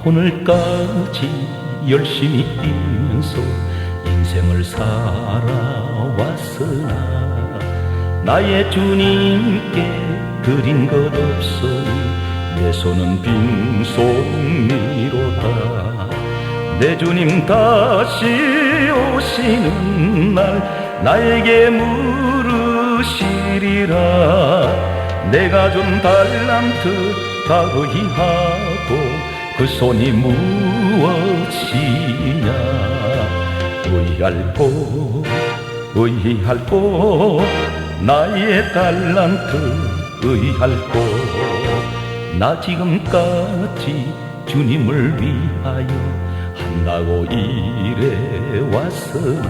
오늘까지 열심히 뛰면서 인생을 살아왔으나 나의 주님께 드린 것 없으니 내 손은 빈손이로다. 내 주님 다시 오시는 날 나에게 물으시리라. 내가 준 달란트 다 의하고 그 손이 무엇이냐. 의할고 나의 달란트 의할고. 나 지금까지 주님을 위하여 한다고 일해왔으나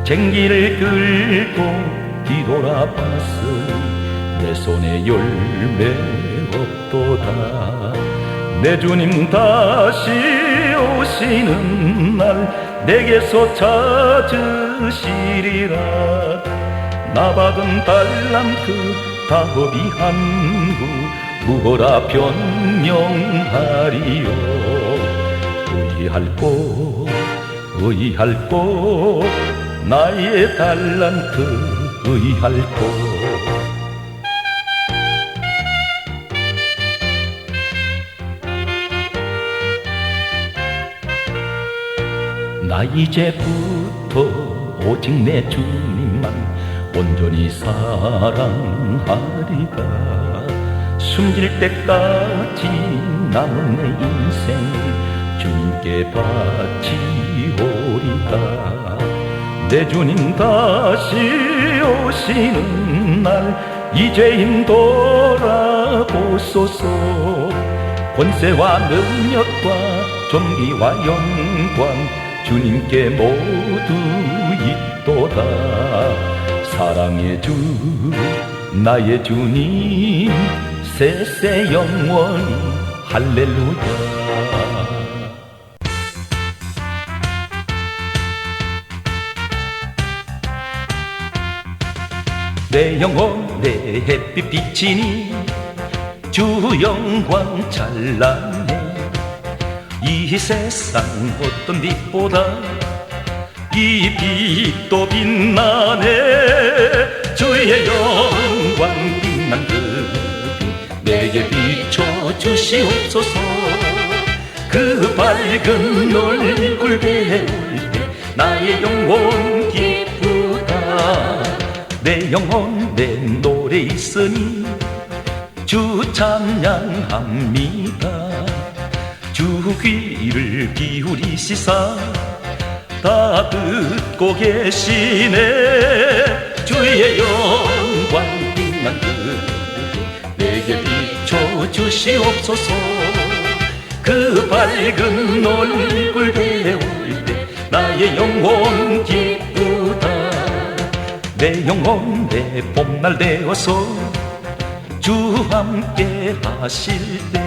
쟁기를 끌고 뒤돌아봤으니 내 손에 열매 없도다. 내 주님 다시 오시는 날 내게서 찾으시리라. 나 받은 달란트 다 허비한구 무거라 변명하리요. 의할고 나의 달란트 의할고. 나 이제부터 오직 내 주님만 온전히 사랑하리라. 숨질 때까지 남은 내 인생을 주님께 바치오리다. 내 주님 다시 오시는 날 이제 돌아보소서. 권세와 능력과 존귀와 영광 주님께 모두 있도다. 사랑의 주 나의 주님 세세 영원히 할렐루야. 내 영혼 내 햇빛 비치니 주 영광 찬란해. 이 세상 어떤 빛보다 이 빛도 빛나네. 주의 영광 빛난 그 빛 내게 비춰주시옵소서. 그 밝은 얼굴 배울 때 나의 영혼 기쁘다. 내 영혼 내 노래 있으니 주 찬양합니다. 주 귀를 기울이시사 다 듣고 계시네. 주의 영광 빛난 그 내게 비춰주시옵소서. 그 밝은 얼굴 배울 때 나의 영혼 기쁘다. 내 영혼 내 봄날 되어서 주 함께 하실 때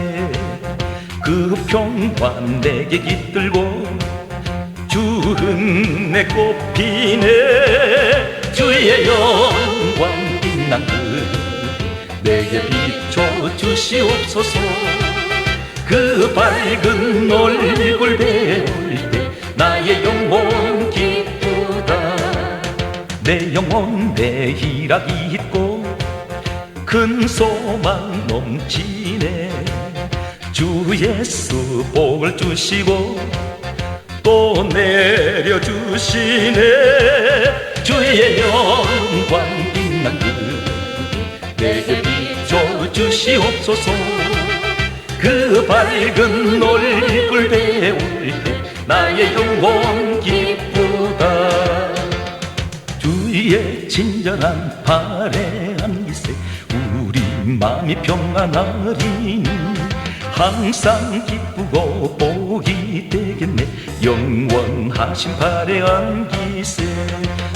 그 평화 내게 깃들고 주 은혜 꽃피네. 주의 영광 빛난 그 내게 비춰주시옵소서. 그 밝은 얼굴 배울 때 나의 영혼 기쁘다. 내 영혼 내 희락이 있고 큰 소망 넘치네. 주 예수 복을 주시고 또 내려주시네. 주의 영광 빛난 그 내게 비춰주시옵소서. 그 밝은 얼굴 배울 때 나의 영혼 기쁘다. 주의 친절한 바래한 기세 우리 마음이 평안하리니 항상 기쁘고 복이 되겠네. 영원하신 바래한 기세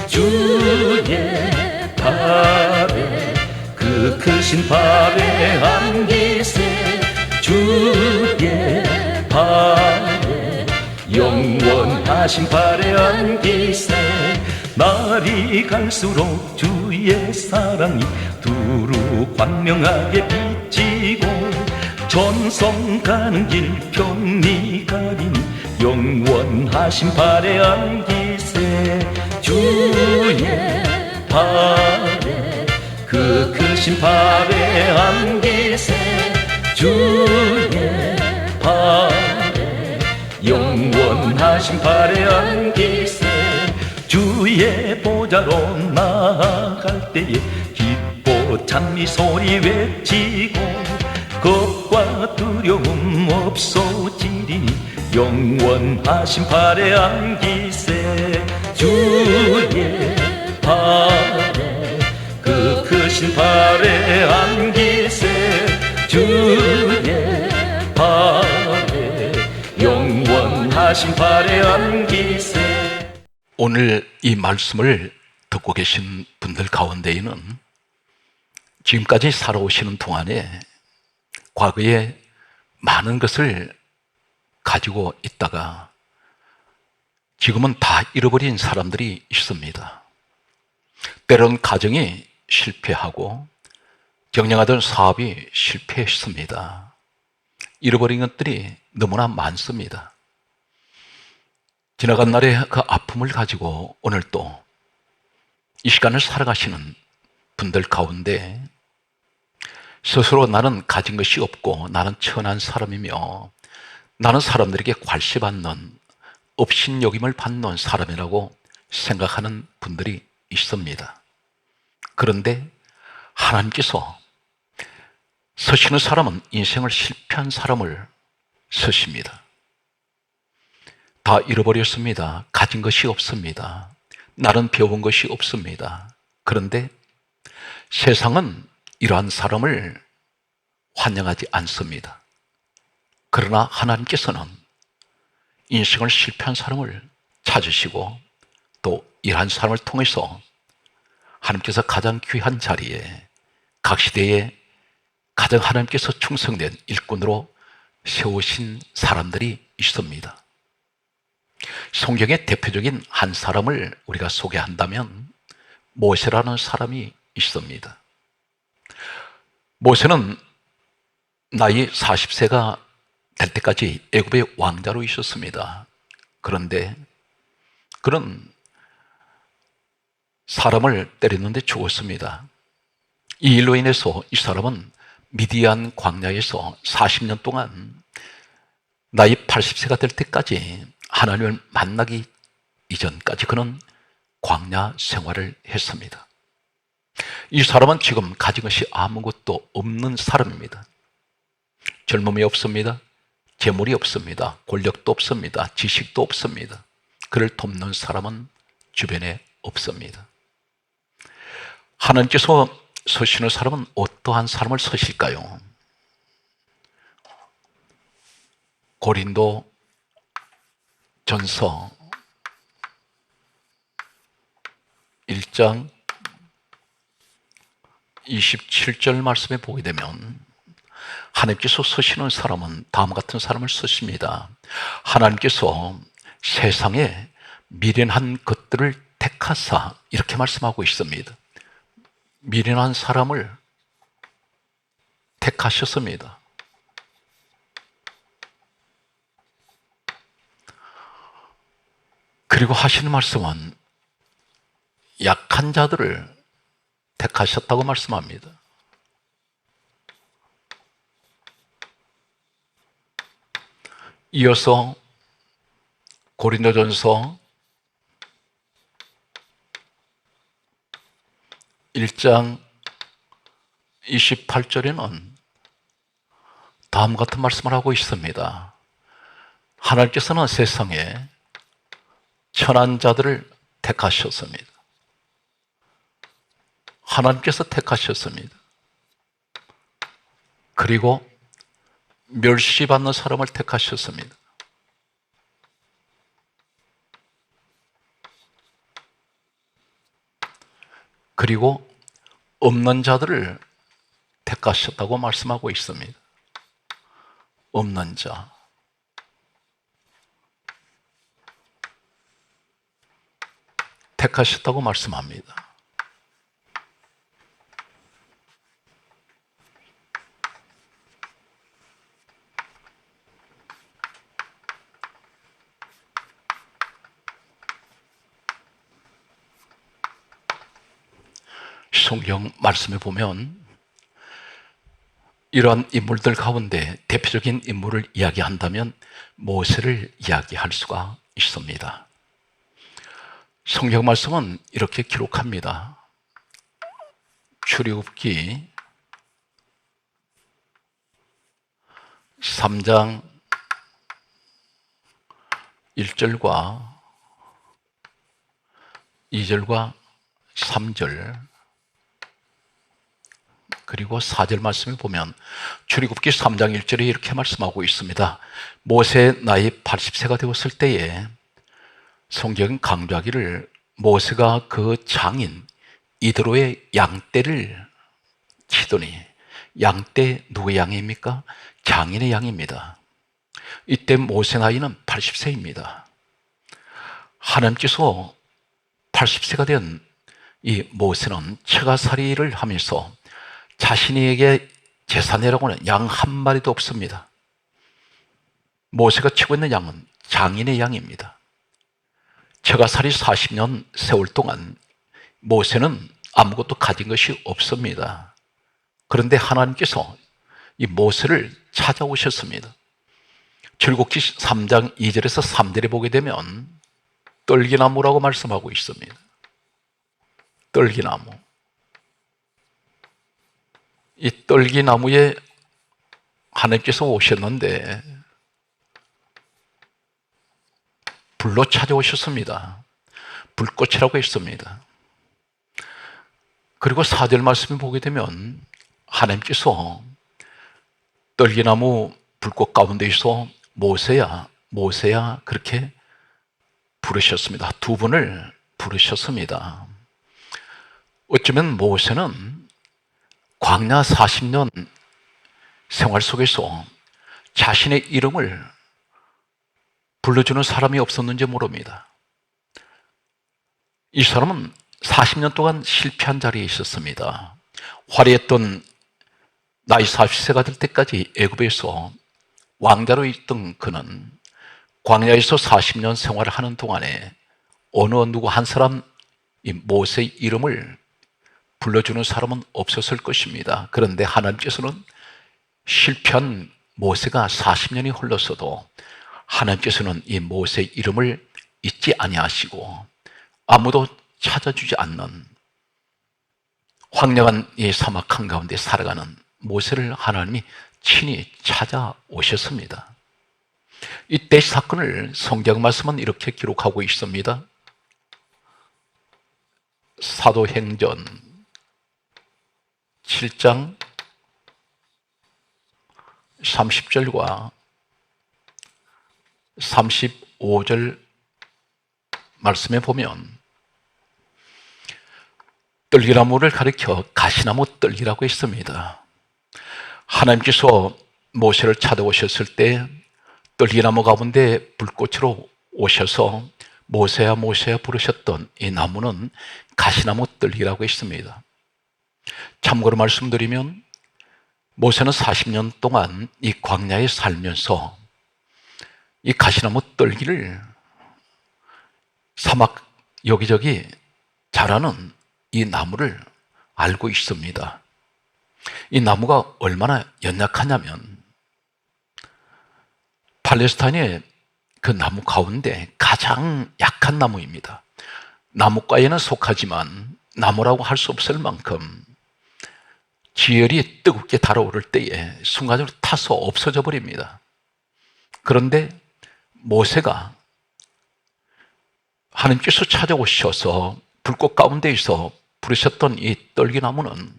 주의 바래 그 크신 바래한 기세 주의 바래 영원하신 바래한 기세. 날이 갈수록 주의 사랑이 두루 광명하게 비치고 전성 가는 길 편리 가리니 영원하신 발에 안기세. 주의 발에 그 크신 발에 안기세. 주의 발에 영원하신 발에 안기세. 주의 보좌로 나아갈 때에 기뻐 찬미 소리 외치고 겁과 두려움 없어지리니 영원하신 발에 안기세. 주의 발에 그 크신 발에 안기세. 주의 발에 영원하신 발에 안기세. 오늘 이 말씀을 듣고 계신 분들 가운데에는 지금까지 살아오시는 동안에 과거에 많은 것을 가지고 있다가 지금은 다 잃어버린 사람들이 있습니다. 때론 가정이 실패하고 경영하던 사업이 실패했습니다. 잃어버린 것들이 너무나 많습니다. 지나간 날의 그 아픔을 가지고 오늘 또 이 시간을 살아가시는 분들 가운데 스스로 나는 가진 것이 없고 나는 천한 사람이며 나는 사람들에게 괄시받는 업신여김을 받는 사람이라고 생각하는 분들이 있습니다. 그런데 하나님께서 서시는 사람은 인생을 실패한 사람을 서십니다. 다 잃어버렸습니다. 가진 것이 없습니다. 나는 배운 것이 없습니다. 그런데 세상은 이러한 사람을 환영하지 않습니다. 그러나 하나님께서는 인생을 실패한 사람을 찾으시고 또 이러한 사람을 통해서 하나님께서 가장 귀한 자리에 각 시대에 가장 하나님께서 충성된 일꾼으로 세우신 사람들이 있습니다. 성경의 대표적인 한 사람을 우리가 소개한다면 모세라는 사람이 있습니다. 모세는 나이 40세가 될 때까지 애굽의 왕자로 있었습니다. 그런데 그런 사람을 때렸는데 죽었습니다. 이 일로 인해서 이 사람은 미디안 광야에서 40년 동안 나이 80세가 될 때까지 하나님을 만나기 이전까지 그는 광야 생활을 했습니다. 이 사람은 지금 가진 것이 아무것도 없는 사람입니다. 젊음이 없습니다. 재물이 없습니다. 권력도 없습니다. 지식도 없습니다. 그를 돕는 사람은 주변에 없습니다. 하나님께서 서시는 사람은 어떠한 사람을 서실까요? 고린도 전서 1장 27절 말씀에 보게 되면 하나님께서 서시는 사람은 다음과 같은 사람을 서십니다. 하나님께서 세상에 미련한 것들을 택하사 이렇게 말씀하고 있습니다. 미련한 사람을 택하셨습니다. 그리고 하시는 말씀은 약한 자들을 택하셨다고 말씀합니다. 이어서 고린도전서 1장 28절에는 다음과 같은 말씀을 하고 있습니다. 하나님께서는 세상에 천한 자들을 택하셨습니다. 하나님께서 택하셨습니다. 그리고 멸시받는 사람을 택하셨습니다. 그리고 없는 자들을 택하셨다고 말씀하고 있습니다. 없는 자. 택하셨다고 말씀합니다. 성경 말씀에 보면 이러한 인물들 가운데 대표적인 인물을 이야기한다면 모세를 이야기할 수가 있습니다. 성경 말씀은 이렇게 기록합니다. 출애굽기 3장 1절과 2절과 3절 그리고 4절 말씀을 보면 출애굽기 3장 1절에 이렇게 말씀하고 있습니다. 모세 나이 80세가 되었을 때에 성경은 강조하기를 모세가 그 장인 이드로의 양떼를 치더니, 양떼 누구의 양입니까? 장인의 양입니다. 이때 모세 나이는 80세입니다. 하나님께서 80세가 된 이 모세는 처가살이를 하면서 자신에게 제사내라고는 양 한 마리도 없습니다. 모세가 치고 있는 양은 장인의 양입니다. 처가살이 40년 세월 동안 모세는 아무것도 가진 것이 없습니다. 그런데 하나님께서 이 모세를 찾아오셨습니다. 출애굽기 3장 2절에서 3절에 보게 되면 떨기나무라고 말씀하고 있습니다. 떨기나무. 이 떨기나무에 하나님께서 오셨는데 불로 찾아오셨습니다. 불꽃이라고 했습니다. 그리고 4절 말씀을 보게 되면 하나님께서 떨기나무 불꽃 가운데에서 모세야, 모세야 그렇게 부르셨습니다. 두 분을 부르셨습니다. 어쩌면 모세는 광야 40년 생활 속에서 자신의 이름을 불러주는 사람이 없었는지 모릅니다. 이 사람은 40년 동안 실패한 자리에 있었습니다. 화려했던 나이 40세가 될 때까지 애굽에서 왕자로 있던 그는 광야에서 40년 생활을 하는 동안에 어느 누구 한 사람 이 모세의 이름을 불러주는 사람은 없었을 것입니다. 그런데 하나님께서는 실패한 모세가 40년이 흘렀어도 하나님께서는 이 모세의 이름을 잊지 아니하시고 아무도 찾아주지 않는 황량한 이 사막 한가운데 살아가는 모세를 하나님이 친히 찾아오셨습니다. 이때 사건을 성경 말씀은 이렇게 기록하고 있습니다. 사도행전 7장 30절과 35절 말씀에 보면 떨기나무를 가리켜 가시나무 떨기라고 했습니다. 하나님께서 모세를 찾아오셨을 때 떨기나무 가운데 불꽃으로 오셔서 모세야 모세야 부르셨던 이 나무는 가시나무 떨기라고 했습니다. 참고로 말씀드리면 모세는 40년 동안 이 광야에 살면서 이 가시나무 떨기를 사막 여기저기 자라는 이 나무를 알고 있습니다. 이 나무가 얼마나 연약하냐면 팔레스타인의 그 나무 가운데 가장 약한 나무입니다. 나무과에는 속하지만 나무라고 할 수 없을 만큼 지열이 뜨겁게 달아오를 때에 순간적으로 타서 없어져 버립니다. 그런데 모세가 하나님께서 찾아오셔서 불꽃 가운데에서 부르셨던 이 떨기나무는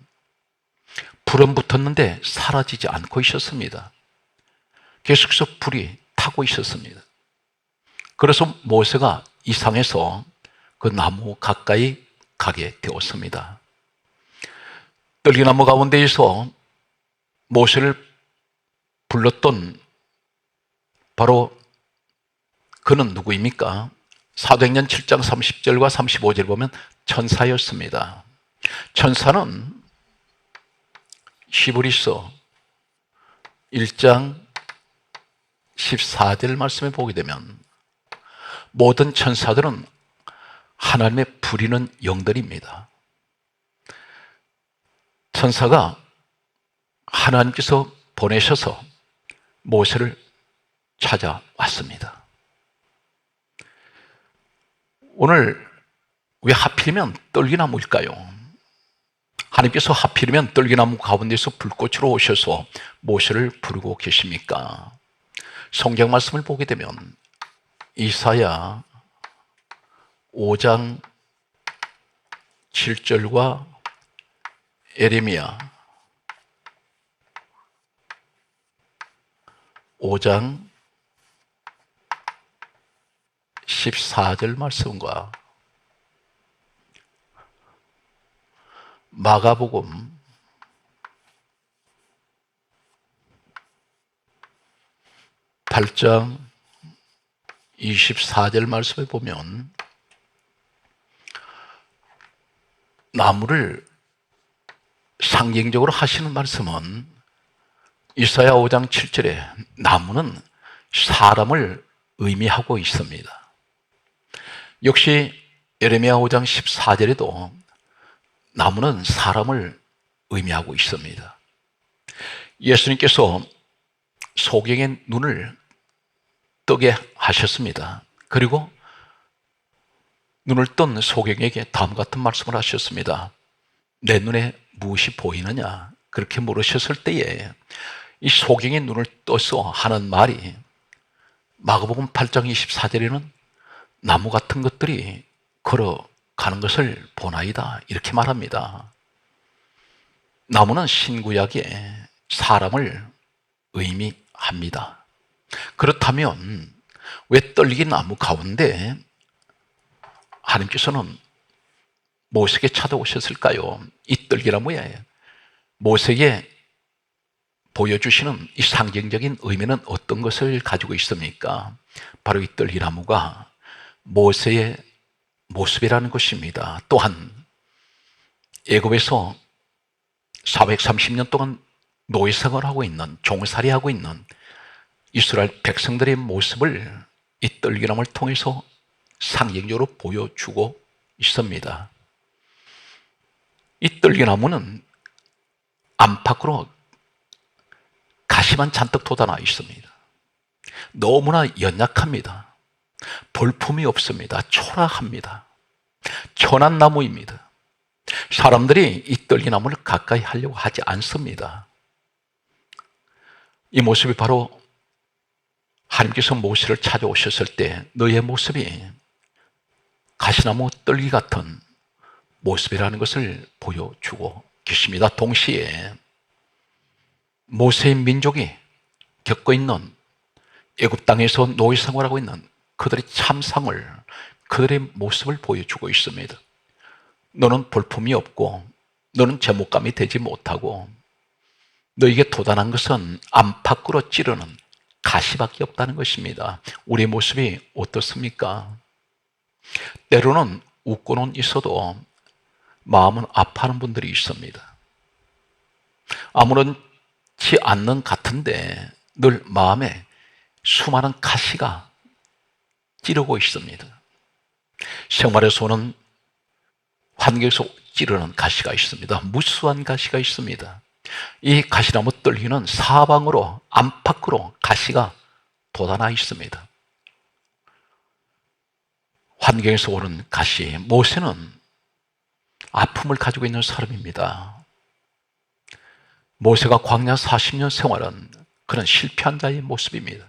불은 붙었는데 사라지지 않고 있었습니다. 계속해서 불이 타고 있었습니다. 그래서 모세가 이상해서 그 나무 가까이 가게 되었습니다. 떨기나무 가운데에서 모세를 불렀던 바로 그는 누구입니까? 사도행전 7장 30절과 35절 보면 천사였습니다. 천사는 히브리서 1장 14절 말씀에 보게 되면 모든 천사들은 하나님의 부리는 영들입니다. 천사가 하나님께서 보내셔서 모세를 찾아왔습니다. 오늘 왜 하필이면 떨기나무일까요? 하나님께서 하필이면 떨기나무 가운데서 불꽃으로 오셔서 모세를 부르고 계십니까? 성경 말씀을 보게 되면 이사야 5장 7절과 예레미야 5장 14절 말씀과 마가복음 8장 24절 말씀에 보면 나무를 상징적으로 하시는 말씀은 이사야 5장 7절에 나무는 사람을 의미하고 있습니다. 역시 예레미야 5장 14절에도 나무는 사람을 의미하고 있습니다. 예수님께서 소경의 눈을 뜨게 하셨습니다. 그리고 눈을 뜬 소경에게 다음 같은 말씀을 하셨습니다. 내 눈에 무엇이 보이느냐? 그렇게 물으셨을 때에 이 소경의 눈을 떠서 하는 말이 마가복음 8장 24절에는 나무 같은 것들이 걸어가는 것을 보나이다 이렇게 말합니다. 나무는 신구약에 사람을 의미합니다. 그렇다면 왜 떨기 나무 가운데 하나님께서는 모세에게 찾아오셨을까요? 이 떨기나무에 모세에게 보여주시는 이 상징적인 의미는 어떤 것을 가지고 있습니까? 바로 이 떨기나무가 모세의 모습이라는 것입니다. 또한 애굽에서 430년 동안 노예생활을 하고 있는, 종살이하고 있는 이스라엘 백성들의 모습을 이 떨기나무를 통해서 상징적으로 보여주고 있습니다. 이 떨기나무는 안팎으로 가시만 잔뜩 돋아나 있습니다. 너무나 연약합니다. 볼품이 없습니다. 초라합니다. 천한 나무입니다. 사람들이 이 떨기나무를 가까이 하려고 하지 않습니다. 이 모습이 바로 하나님께서 모세를 찾아오셨을 때 너의 모습이 가시나무 떨기 같은 모습이라는 것을 보여주고 계십니다. 동시에 모세의 민족이 겪고 있는 애굽 땅에서 노예 생활하고 있는 그들의 참상을, 그들의 모습을 보여주고 있습니다. 너는 볼품이 없고 너는 제목감이 되지 못하고 너에게 도단한 것은 안팎으로 찌르는 가시밖에 없다는 것입니다. 우리의 모습이 어떻습니까? 때로는 웃고는 있어도 마음은 아파하는 분들이 있습니다. 아무렇지 않는 같은데 늘 마음에 수많은 가시가 찌르고 있습니다. 생활에서 오는 환경에서 찌르는 가시가 있습니다. 무수한 가시가 있습니다. 이 가시나무 떨기는 사방으로 안팎으로 가시가 돋아나 있습니다. 환경에서 오는 가시, 모세는 아픔을 가지고 있는 사람입니다. 모세가 광야 40년 생활은 그런 실패한 자의 모습입니다.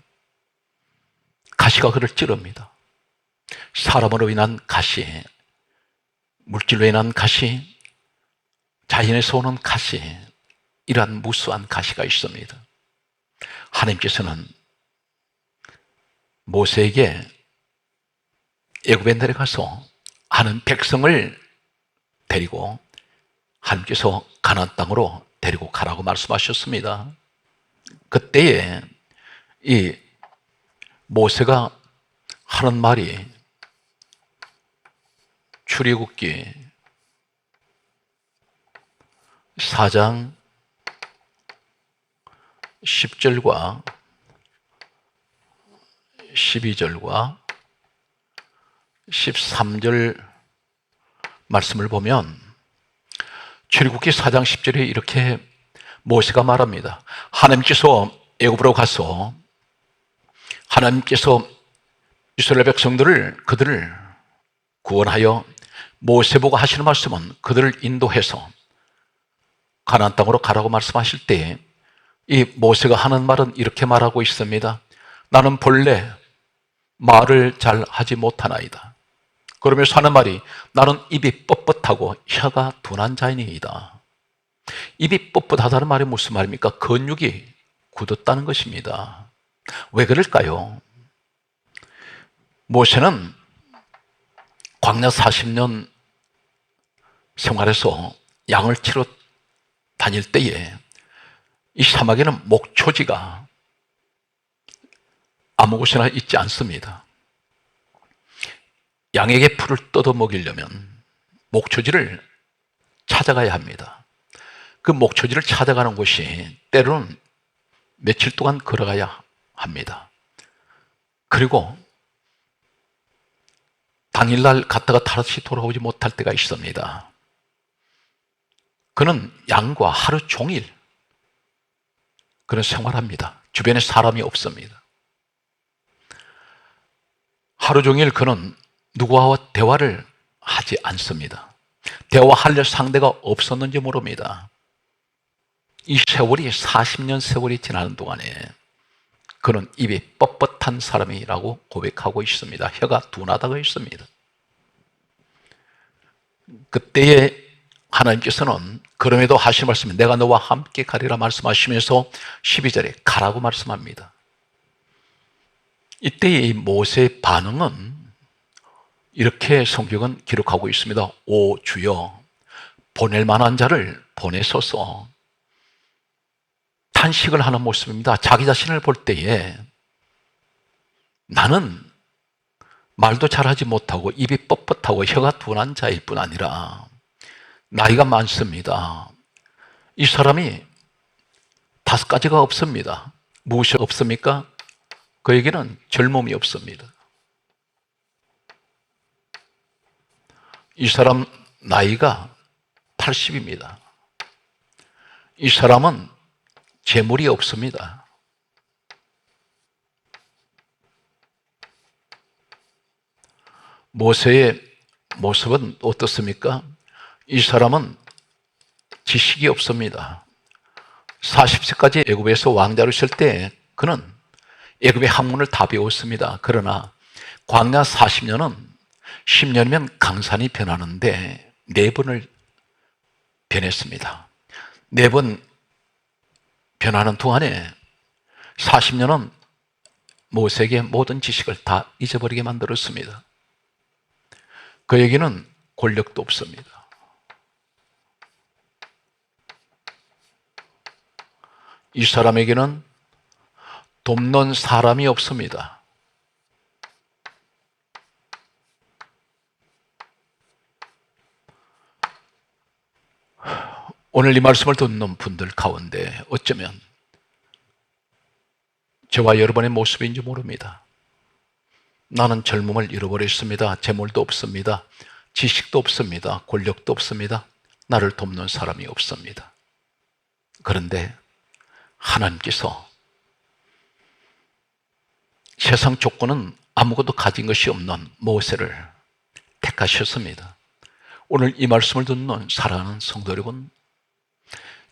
가시가 그를 찌릅니다. 사람으로 인한 가시, 물질로 인한 가시, 자연에서 오는 가시, 이러한 무수한 가시가 있습니다. 하나님께서는 모세에게 애굽에 내려가서 하는 백성을 데리고 하나님께서 가나안 땅으로 데리고 가라고 말씀하셨습니다. 그때에 이 모세가 하는 말이 출애굽기 4장 10절과 12절과 13절 말씀을 보면 출애굽기 4장 10절에 이렇게 모세가 말합니다. 하나님께서 애굽으로 가서 하나님께서 이스라엘 백성들을 그들을 구원하여 모세 보고 하시는 말씀은 그들을 인도해서 가나안 땅으로 가라고 말씀하실 때 이 모세가 하는 말은 이렇게 말하고 있습니다. 나는 본래 말을 잘 하지 못하나이다. 그러면서 하는 말이 나는 입이 뻣뻣하고 혀가 둔한 자이니이다. 입이 뻣뻣하다는 말이 무슨 말입니까? 근육이 굳었다는 것입니다. 왜 그럴까요? 모세는 광야 40년 생활에서 양을 치러 다닐 때에 이 사막에는 목초지가 아무 곳이나 있지 않습니다. 양에게 풀을 뜯어 먹이려면 목초지를 찾아가야 합니다. 그 목초지를 찾아가는 곳이 때로는 며칠 동안 걸어가야 합니다. 그리고 당일날 갔다가 다시 돌아오지 못할 때가 있습니다. 그는 양과 하루 종일 그런 생활합니다. 주변에 사람이 없습니다. 하루 종일 그는 누구와 대화를 하지 않습니다. 대화할 상대가 없었는지 모릅니다. 이 세월이 40년 세월이 지나는 동안에 그는 입이 뻣뻣한 사람이라고 고백하고 있습니다. 혀가 둔하다고 했습니다. 그때에 하나님께서는 그럼에도 하신 말씀이 내가 너와 함께 가리라 말씀하시면서 12절에 가라고 말씀합니다. 이때의 모세의 반응은 이렇게 성경은 기록하고 있습니다. 오 주여 보낼 만한 자를 보내소서. 탄식을 하는 모습입니다. 자기 자신을 볼 때에 나는 말도 잘하지 못하고 입이 뻣뻣하고 혀가 둔한 자일 뿐 아니라 나이가 많습니다. 이 사람이 5가지가 없습니다. 무엇이 없습니까? 그에게는 젊음이 없습니다. 이 사람 나이가 80입니다. 이 사람은 재물이 없습니다. 모세의 모습은 어떻습니까? 이 사람은 지식이 없습니다. 40세까지 애굽에서 왕자로 있을 때 그는 애굽의 학문을 다 배웠습니다. 그러나 광야 40년은 10년이면 강산이 변하는데 4번을 변했습니다. 4번 변하는 동안에 40년은 모세에게 모든 지식을 다 잊어버리게 만들었습니다. 그에게는 권력도 없습니다. 이 사람에게는 돕는 사람이 없습니다. 오늘 이 말씀을 듣는 분들 가운데 어쩌면 저와 여러분의 모습인지 모릅니다. 나는 젊음을 잃어버렸습니다. 재물도 없습니다. 지식도 없습니다. 권력도 없습니다. 나를 돕는 사람이 없습니다. 그런데 하나님께서 세상 조건은 아무것도 가진 것이 없는 모세를 택하셨습니다. 오늘 이 말씀을 듣는 사랑하는 성도 여러분,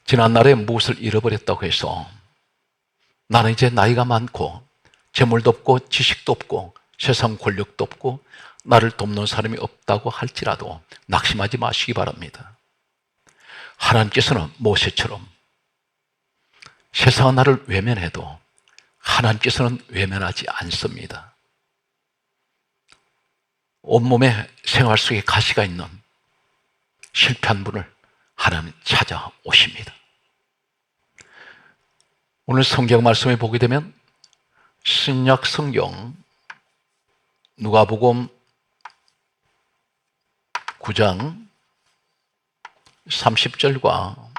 지난날에 무엇을 잃어버렸다고 해서 나는 이제 나이가 많고 재물도 없고 지식도 없고 세상 권력도 없고 나를 돕는 사람이 없다고 할지라도 낙심하지 마시기 바랍니다. 하나님께서는 모세처럼 세상은 나를 외면해도 하나님께서는 외면하지 않습니다. 온몸에 생활 속에 가시가 있는 실패한 분을 하나님 찾아오십니다. 오늘 성경 말씀에 보게 되면 신약 성경 누가복음 9장 30절과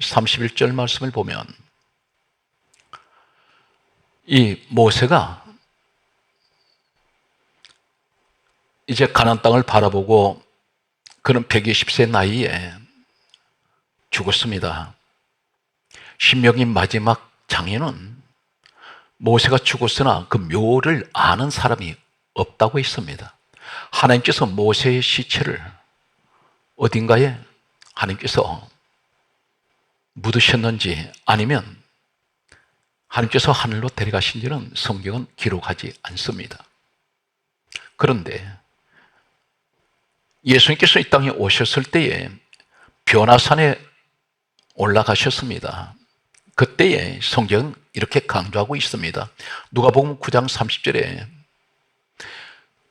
31절 말씀을 보면 이 모세가 이제 가나안 땅을 바라보고 그는 120세 나이에 죽었습니다. 신명기 마지막 장에는 모세가 죽었으나 그 묘를 아는 사람이 없다고 했습니다. 하나님께서 모세의 시체를 어딘가에 하나님께서 묻으셨는지 아니면 하나님께서 하늘로 데려가신지는 성경은 기록하지 않습니다. 그런데 예수님께서 이 땅에 오셨을 때에 변화산에 올라가셨습니다. 그때에 성경은 이렇게 강조하고 있습니다. 누가복음 9장 30절에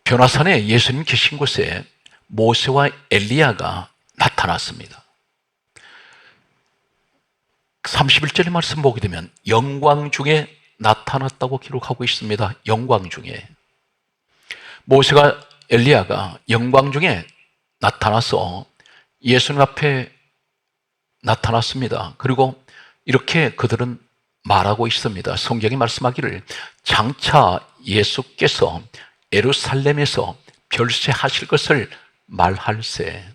변화산에 예수님 계신 곳에 모세와 엘리야가 나타났습니다. 31절의 말씀 보게 되면 영광 중에 나타났다고 기록하고 있습니다. 영광 중에. 모세가 엘리야가 영광 중에 나타나서 예수님 앞에 나타났습니다. 그리고 이렇게 그들은 말하고 있습니다. 성경이 말씀하기를 장차 예수께서 예루살렘에서 별세하실 것을 말할세.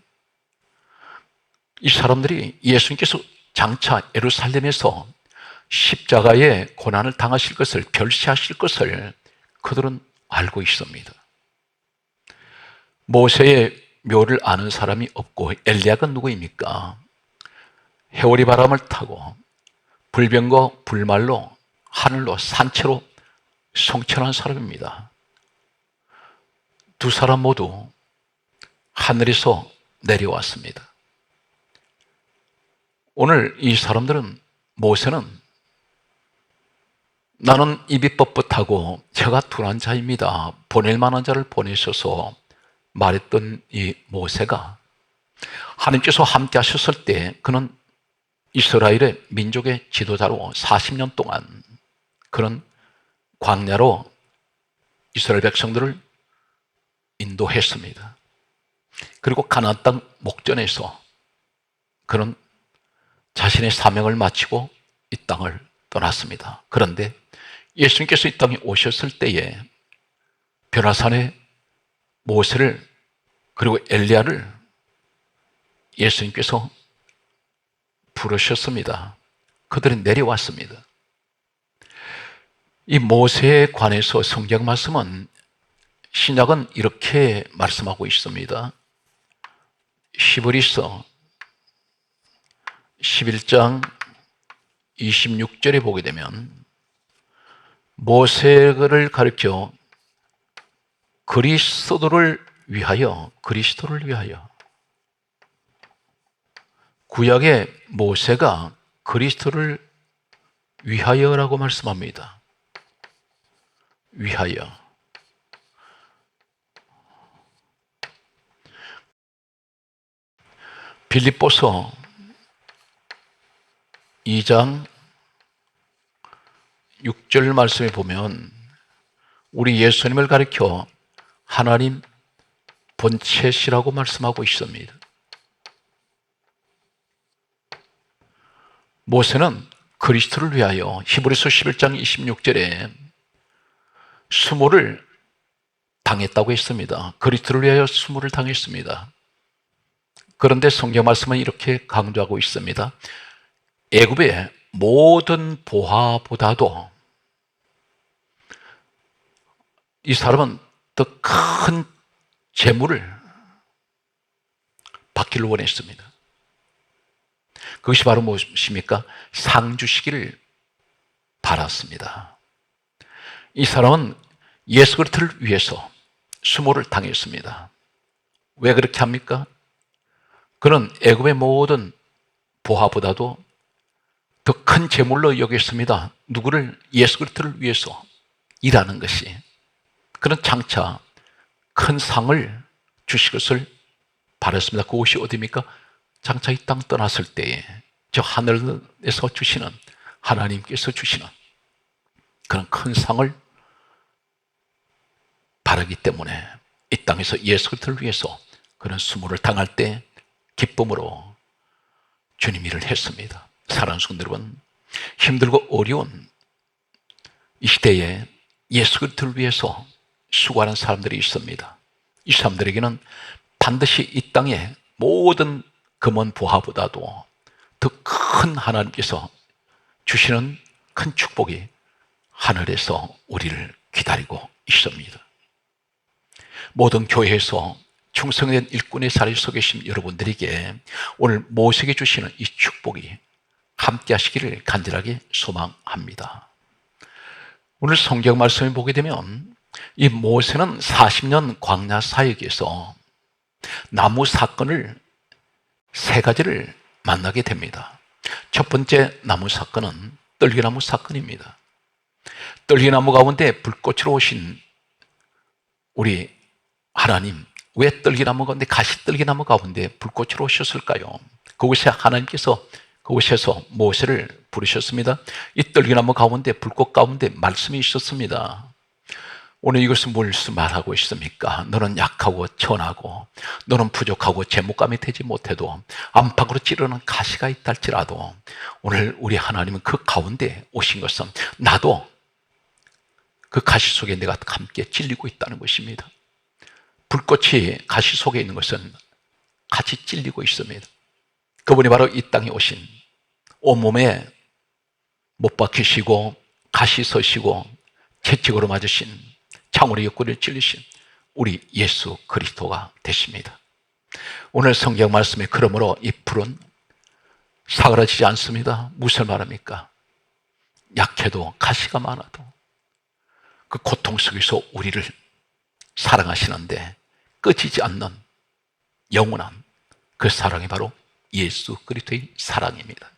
이 사람들이 예수님께서 장차 예루살렘에서 십자가의 고난을 당하실 것을 별세하실 것을 그들은 알고 있습니다. 모세의 묘를 아는 사람이 없고 엘리야가 누구입니까? 해오리 바람을 타고 불병거 불말로 하늘로 산채로 성천한 사람입니다. 두 사람 모두 하늘에서 내려왔습니다. 오늘 이 사람들은 모세는 나는 입이 뻣뻣하고 제가 둔한 자입니다. 보낼 만한 자를 보내셔서 말했던 이 모세가 하나님께서 함께 하셨을 때 그는 이스라엘의 민족의 지도자로 40년 동안 그는 광야로 이스라엘 백성들을 인도했습니다. 그리고 가나안 땅 목전에서 그는 자신의 사명을 마치고 이 땅을 떠났습니다. 그런데 예수님께서 이 땅에 오셨을 때에 변화산에 모세를 그리고 엘리야를 예수님께서 부르셨습니다. 그들은 내려왔습니다. 이 모세에 관해서 성경 말씀은 신약은 이렇게 말씀하고 있습니다. 히브리서 11장 26절에 보게 되면 모세를 가리켜 그리스도를 위하여 구약의 모세가 그리스도를 위하여라고 말씀합니다. 위하여. 빌립보서 2장 6절 말씀에 보면 우리 예수님을 가리켜 하나님 본체시라고 말씀하고 있습니다. 모세는 그리스도를 위하여 히브리서 11장 26절에 수모를 당했다고 했습니다. 그리스도를 위하여 수모를 당했습니다. 그런데 성경 말씀은 이렇게 강조하고 있습니다. 애굽의 모든 보화보다도 이 사람은 더 큰 재물을 받기를 원했습니다. 그것이 바로 무엇입니까? 상 주시기를 바랐습니다. 이 사람은 예수 그리스도를 위해서 수모를 당했습니다. 왜 그렇게 합니까? 그는 애굽의 모든 보화보다도 더 큰 재물로 여겼습니다. 누구를? 예수 그리스도를 위해서 일하는 것이. 그는 장차 큰 상을 주실 것을 바랐습니다. 그것이 어디입니까? 장차 이 땅 떠났을 때에 저 하늘에서 주시는 하나님께서 주시는 그런 큰 상을 바라기 때문에 이 땅에서 예수 그리스도를 위해서 그런 수모를 당할 때 기쁨으로 주님 일을 했습니다. 사랑하는 성도 여러분, 힘들고 어려운 이 시대에 예수 그리스도를 위해서 수고하는 사람들이 있습니다. 이 사람들에게는 반드시 이 땅에 모든 금은 보화보다도 더 큰 하나님께서 주시는 큰 축복이 하늘에서 우리를 기다리고 있습니다. 모든 교회에서 충성된 일꾼의 자리에 서 계신 여러분들에게 오늘 모세에게 주시는 이 축복이 함께 하시기를 간절하게 소망합니다. 오늘 성경 말씀을 보게 되면 이 모세는 40년 광야 사역에서 나무 사건을 세 가지를 만나게 됩니다. 첫 번째 나무 사건은 떨기나무 사건입니다. 떨기나무 가운데 불꽃으로 오신 우리 하나님, 왜 떨기나무 가운데, 가시떨기나무 가운데 불꽃으로 오셨을까요? 그곳에 하나님께서 그곳에서 모세를 부르셨습니다. 이 떨기나무 가운데, 불꽃 가운데 말씀이 있었습니다. 오늘 이것은 무엇을 말하고 있습니까? 너는 약하고 천하고 너는 부족하고 제목감이 되지 못해도 안팎으로 찌르는 가시가 있다 할지라도 오늘 우리 하나님은 그 가운데 오신 것은 나도 그 가시 속에 내가 함께 찔리고 있다는 것입니다. 불꽃이 가시 속에 있는 것은 같이 찔리고 있습니다. 그분이 바로 이 땅에 오신 온몸에 못 박히시고 가시 서시고 채찍으로 맞으신 창으로 옆구리를 찔리신 우리 예수 그리스도가 되십니다. 오늘 성경 말씀에 그러므로 이 불은 사그라지지 않습니다. 무슨 말입니까? 약해도 가시가 많아도 그 고통 속에서 우리를 사랑하시는데 꺼지지 않는 영원한 그 사랑이 바로 예수 그리스도의 사랑입니다.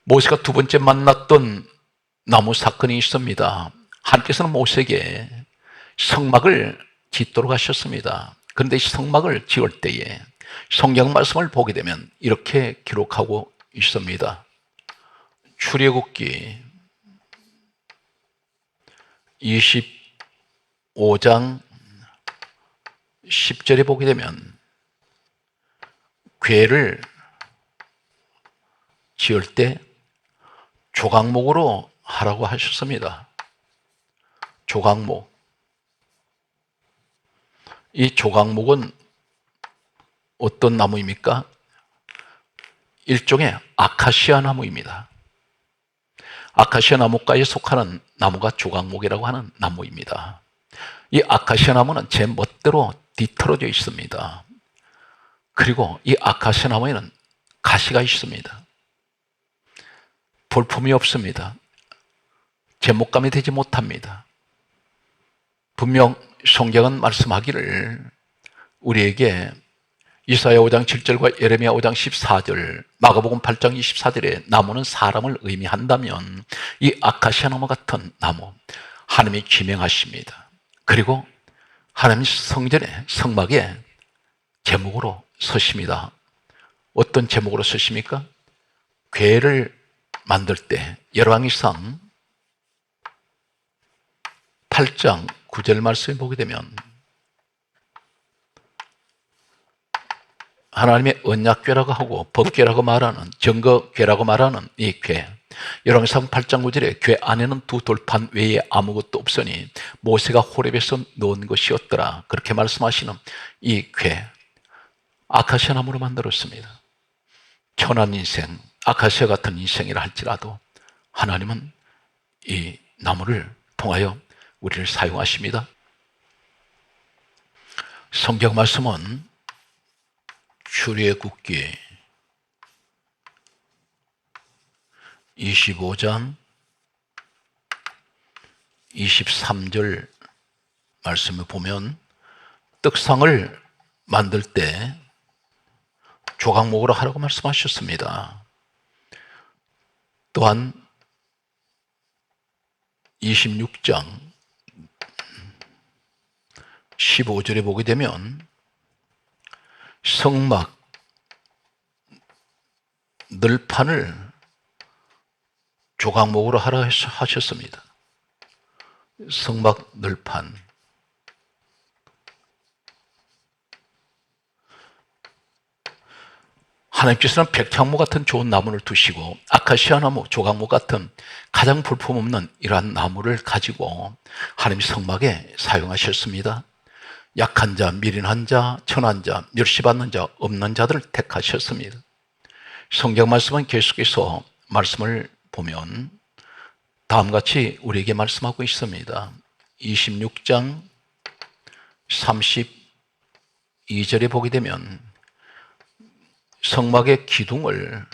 모세가 두 번째 만났던 나무 사건이 있습니다. 하나님께서는 모세에게 성막을 짓도록 하셨습니다. 그런데 이 성막을 지을 때에 성경 말씀을 보게 되면 이렇게 기록하고 있습니다. 출애굽기 25장 10절에 보게 되면 궤를 지을 때 조각목으로 하라고 하셨습니다. 조각목. 이 조각목은 어떤 나무입니까? 일종의 아카시아 나무입니다. 아카시아 나무과에 속하는 나무가 조각목이라고 하는 나무입니다. 이 아카시아 나무는 제 멋대로 뒤틀어져 있습니다. 그리고 이 아카시아 나무에는 가시가 있습니다. 볼품이 없습니다. 제목감이 되지 못합니다. 분명 성경은 말씀하기를 우리에게 이사야 5장 7절과 예레미야 5장 14절, 마가복음 8장 24절에 나무는 사람을 의미한다면 이 아카시아 나무 같은 나무 하나님이 지명하십니다. 그리고 하나님 성전에 성막에 제목으로 서십니다. 어떤 제목으로 서십니까? 궤를 만들 때 열왕기상 8장 9절 말씀을 보게 되면 하나님의 언약궤라고 하고 법궤라고 말하는 증거궤라고 말하는 이 궤, 열왕기상 8장 9절에 궤 안에는 두 돌판 외에 아무것도 없으니 모세가 호렙에서 놓은 것이었더라, 그렇게 말씀하시는 이 궤, 아카시아 나무로 만들었습니다. 천한 인생, 아카시아 같은 인생이라 할지라도 하나님은 이 나무를 통하여 우리를 사용하십니다. 성경 말씀은 출애굽기 25장 23절 말씀을 보면 떡상을 만들 때 조각목으로 하라고 말씀하셨습니다. 또한 26장 15절에 보게 되면 성막 널판을 조각목으로 하라 하셨습니다. 성막 널판. 하나님께서는 백향목 같은 좋은 나무를 두시고 아카시아 나무, 조각목 같은 가장 볼품없는 이러한 나무를 가지고 하나님 성막에 사용하셨습니다. 약한 자, 미련한 자, 천한 자, 멸시받는 자, 없는 자들을 택하셨습니다. 성경 말씀은 계속해서 말씀을 보면 다음과 같이 우리에게 말씀하고 있습니다. 26장 32절에 보게 되면 성막의 기둥을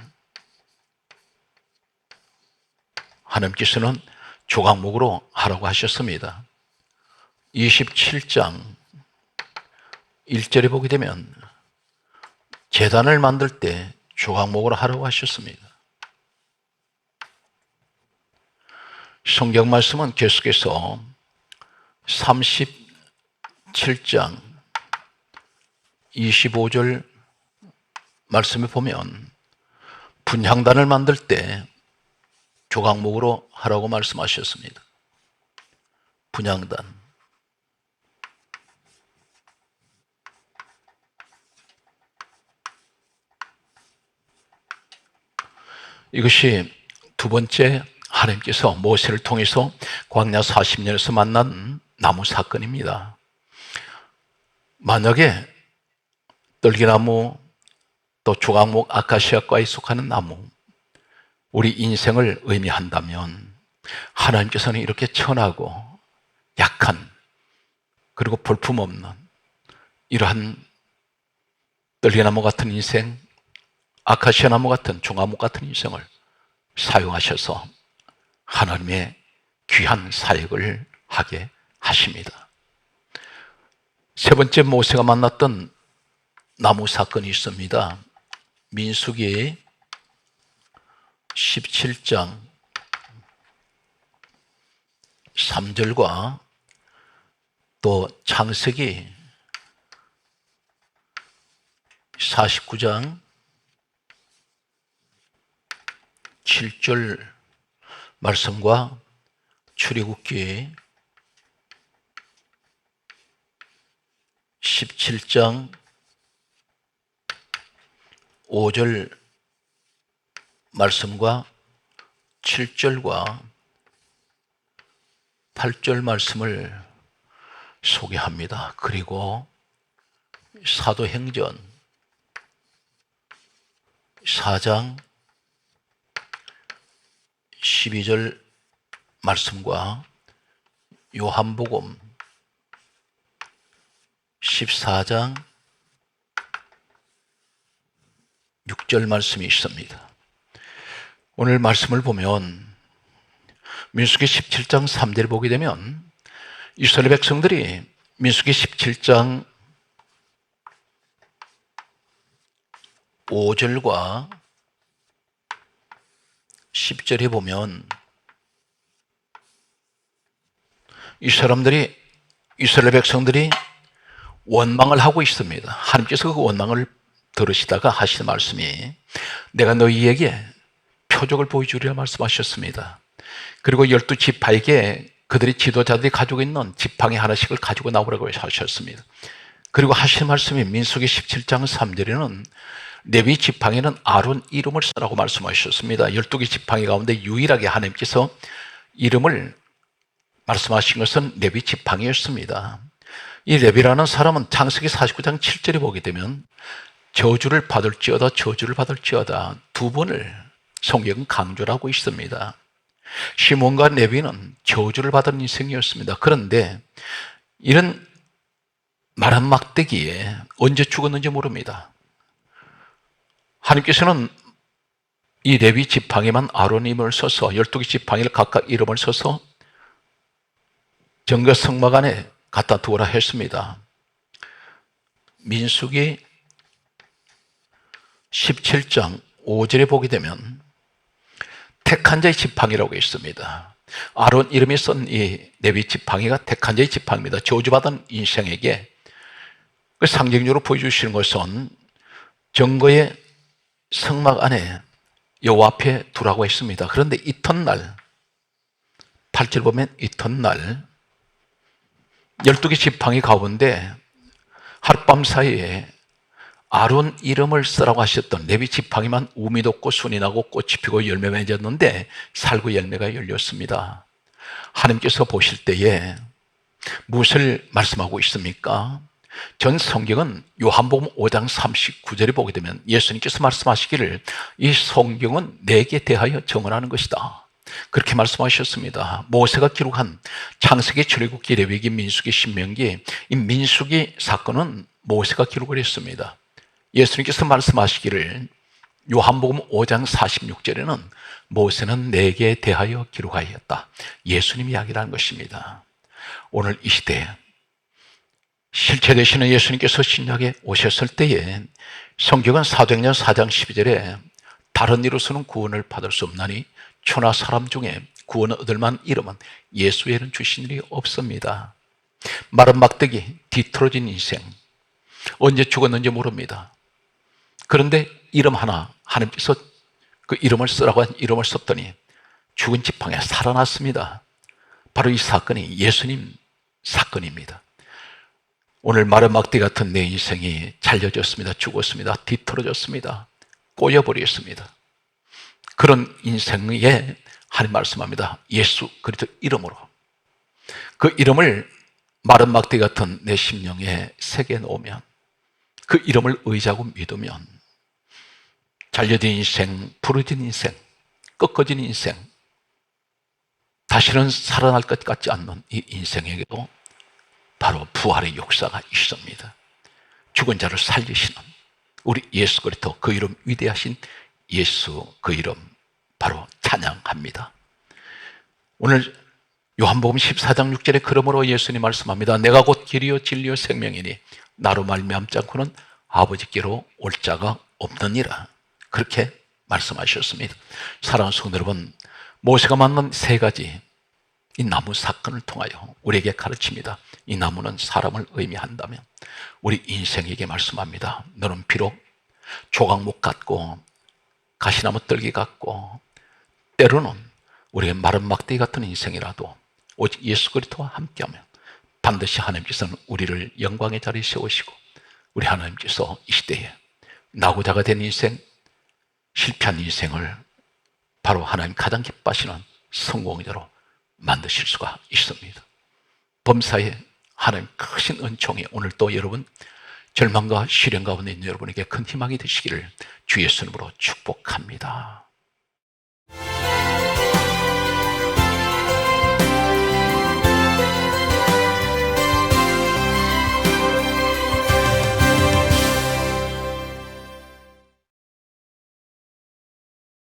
하나님께서는 조각목으로 하라고 하셨습니다. 27장 1절에 보게 되면 제단을 만들 때 조각목으로 하라고 하셨습니다. 성경 말씀은 계속해서 37장 25절 말씀에 보면 분향단을 만들 때 조각목으로 하라고 말씀하셨습니다. 분향단. 이것이 두 번째 하나님께서 모세를 통해서 광야 40년에서 만난 나무 사건입니다. 만약에 떨기나무 또 조각목 아카시아과에 속하는 나무, 우리 인생을 의미한다면 하나님께서는 이렇게 천하고 약한 그리고 볼품없는 이러한 떨기나무 같은 인생, 아카시아 나무 같은 조각목 같은 인생을 사용하셔서 하나님의 귀한 사역을 하게 하십니다. 세 번째 모세가 만났던 나무 사건이 있습니다. 민수기 17장 3절과 또 창세기 49장 7절 말씀과 출애굽기 17장 5절 말씀과 7절과 8절 말씀을 소개합니다. 그리고 사도행전 4장 12절 말씀과 요한복음 14장 6절 말씀이 있습니다. 오늘 말씀을 보면 민수기 17장 3절을 보게 되면 이스라엘 백성들이 민수기 17장 5절과 10절에 보면 이스라엘 백성들이 원망을 하고 있습니다. 하나님께서 그 원망을 들으시다가 하시는 말씀이 내가 너희에게 표적을 보여주리라 말씀하셨습니다. 그리고 12지파에게 그들의 지도자들이 가지고 있는 지팡이 하나씩을 가지고 나오라고 하셨습니다. 그리고 하시는 말씀이 민수기 17장 3절에는 레위 지팡이는 아론 이름을 쓰라고 말씀하셨습니다. 12개 지팡이 가운데 유일하게 하나님께서 이름을 말씀하신 것은 레위 지팡이였습니다. 이 레위라는 사람은 창세기 49장 7절에 보게 되면 저주를 받을지어다 저주를 받을지어다 두 번을 성경은 강조를 하고 있습니다. 시몬과 레위는 저주를 받은 인생이었습니다. 그런데 이런 마른 막대기에 언제 죽었는지 모릅니다. 하나님께서는 이 레위 지팡이만 아론 이름을 써서 12개 지팡이를 각각 이름을 써서 정거 성막 안에 갖다 두어라 했습니다. 민수기 17장 5절에 보게 되면 택한 자의 지팡이라고 있습니다. 아론 이름이 쓴 이 레위 지팡이가 택한 자의 지팡이입니다. 저주받은 인생에게 그 상징적으로 보여주시는 것은 정거의 성막 안에 여호와 앞에 두라고 했습니다. 그런데 이튿날 8절 보면 이튿날 12개 지팡이 가운데 하룻밤 사이에 아론 이름을 쓰라고 하셨던 레위 지팡이만 우미 돋고 순이 나고 꽃이 피고 열매 맺었는데 살구 열매가 열렸습니다. 하나님께서 보실 때에 무엇을 말씀하고 있습니까? 전 성경은 요한복음 5장 39절에 보게 되면 예수님께서 말씀하시기를 이 성경은 내게 대하여 증언하는 것이다. 그렇게 말씀하셨습니다. 모세가 기록한 창세기, 출애굽기, 레위기, 민수기, 신명기, 이 민수기 사건은 모세가 기록을 했습니다. 예수님께서 말씀하시기를 요한복음 5장 46절에는 모세는 내게 대하여 기록하였다. 예수님 이야기라는 것입니다. 오늘 이 시대에 실체 되시는 예수님께서 신약에 오셨을 때에 성경은 사도행전 4장 12절에 다른 이로서는 구원을 받을 수 없나니 천하 사람 중에 구원을 얻을 만한 이름은 예수 외에는 주신 일이 없습니다. 마른 막대기, 뒤틀어진 인생, 언제 죽었는지 모릅니다. 그런데 이름 하나, 하나님께서 그 이름을 쓰라고 한 이름을 썼더니 죽은 지팡이에 살아났습니다. 바로 이 사건이 예수님 사건입니다. 오늘 마른 막대 같은 내 인생이 잘려졌습니다. 죽었습니다. 뒤틀어졌습니다. 꼬여버렸습니다. 그런 인생에 하나님 말씀합니다. 예수 그리스도 이름으로 그 이름을 마른 막대 같은 내 심령에 새겨 놓으면, 그 이름을 의지하고 믿으면 잘려진 인생, 부러진 인생, 꺾어진 인생, 다시는 살아날 것 같지 않는 이 인생에게도 바로 부활의 역사가 있습니다. 죽은 자를 살리시는 우리 예수 그리스도, 그 이름 위대하신 예수, 그 이름 바로 찬양합니다. 오늘 요한복음 14장 6절에 그러므로 예수님 말씀합니다. 내가 곧 길이요 진리요 생명이니 나로 말미암지 않고는 아버지께로 올 자가 없느니라. 그렇게 말씀하셨습니다. 사랑하는 성도 여러분, 모세가 만난 세 가지 이 나무 사건을 통하여 우리에게 가르칩니다. 이 나무는 사람을 의미한다면 우리 인생에게 말씀합니다. 너는 비록 조각목 같고 가시나무 뜰기 같고 때로는 우리의 마른 막대기 같은 인생이라도 오직 예수 그리스도와 함께하면 반드시 하나님께서는 우리를 영광의 자리에 세우시고 우리 하나님께서 이 시대에 낙오자가 된 인생, 실패한 인생을 바로 하나님 가장 기뻐하시는 성공자로 만드실 수가 있습니다. 범사에 하나님 크신 은총이 오늘 또 여러분 절망과 시련 가운데 있는 여러분에게 큰 희망이 되시기를 주 예수님으로 축복합니다.